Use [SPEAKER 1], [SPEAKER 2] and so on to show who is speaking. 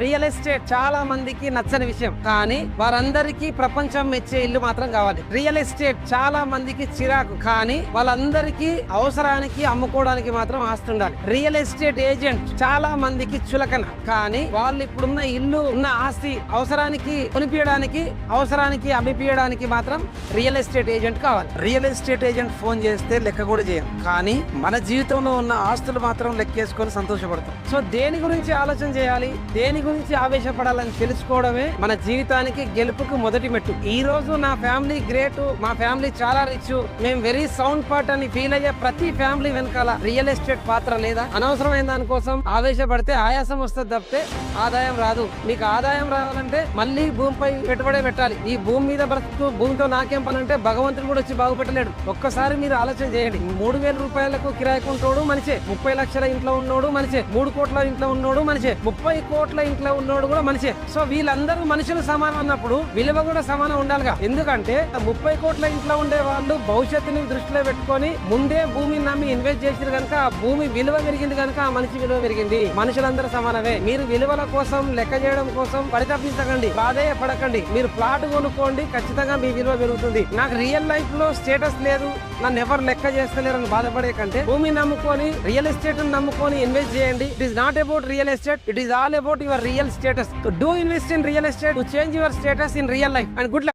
[SPEAKER 1] Real estate చాలా మందికి నచ్చని విషయం, కానీ వారందరికీ ప్రపంచం మెచ్చే ఇల్లు మాత్రం కావాలి. రియల్ ఎస్టేట్ చాలా మందికి చిరాకు, కానీ వాళ్ళందరికీ అవసరానికి అమ్ముకోవడానికి మాత్రం ఆస్తి ఉండాలి. రియల్ ఎస్టేట్ ఏజెంట్ చాలా మందికి చులకన, కానీ వాళ్ళు ఇప్పుడున్న ఇల్లు ఉన్న ఆస్తి అవసరానికి కొనిపించడానికి, అవసరానికి అమ్మిపియడానికి మాత్రం రియల్ ఎస్టేట్ ఏజెంట్ కావాలి. రియల్ ఎస్టేట్ ఏజెంట్ ఫోన్ చేస్తే లెక్క కూడా చేయం, కానీ మన జీవితంలో ఉన్న ఆస్తులు మాత్రం లెక్కేసుకొని సంతోషపడతాం. సో దేని గురించి ఆలోచన చేయాలి, దేని గురించి ఆవేశపడాలని తెలుసుకోవడమే మన జీవితానికి గెలుపుకు మొదటి మెట్టు. ఈ రోజు నా ఫ్యామిలీ గ్రేట్, మా ఫ్యామిలీ చాలా రిచ్, మేము వెరీ సౌండ్ పార్ట్ అని ఫీల్ అయ్యే ప్రతి ఫ్యామిలీ వెనకాల రియల్ ఎస్టేట్ పాత్ర లేదా? అనవసరమైన దానికోసం ఆవేశపడితే ఆయాసం వస్తుంది తప్పితే ఆదాయం రాదు. మీకు ఆదాయం రావాలంటే మళ్ళీ భూమిపై పెట్టుబడే పెట్టాలి. ఈ భూమి మీద బ్రతుకు, భూమితో నాకేం పని అంటే భగవంతుడు కూడా వచ్చి బాగుపెట్టలేడు. ఒక్కసారి మీరు ఆలోచన చేయండి. 3,000 రూపాయలకు కిరాయి కొంటోడు మనిషే, 30 లక్షల ఇంట్లో ఉన్నోడు మనిషే, 3 కోట్ల ఇంట్లో ఉన్నోడు మనిషే, 30 కోట్ల ఇంట్లో ఉన్నోడు కూడా మనిషే. సో వీళ్ళందరూ మనుషులు సమానం అన్నప్పుడు విలువ కూడా సమానం ఉండాలిగా. ఎందుకంటే 30 కోట్ల ఇంట్లో ఉండే వాళ్ళు భవిష్యత్తుని దృష్టిలో పెట్టుకొని ముందే భూమిని నమ్మి ఇన్వెస్ట్ చేసిన కనుక ఆ భూమి విలువ పెరిగింది, కనుక ఆ మనిషి విలువ పెరిగింది. మనుషులందరూ సమానమే. మీరు విలువల కోసం, లెక్క చేయడం కోసం పరితపించకండి, పడకండి. మీరు ప్లాట్ కొనుక్కోండి, ఖచ్చితంగా మీ విలువ పెరుగుతుంది. నాకు రియల్ లైఫ్ లో స్టేటస్ లేదు, నన్ను ఎవరు లెక్క చేస్తలేరని బాధపడే కంటే భూమిని నమ్ముకొని, రియల్ ఎస్టేట్ నమ్ముకొని ఇన్వెస్ట్ చేయండి. It is not about real estate, it is all about your real status. Do invest in real estate to change your status in real life. And good luck.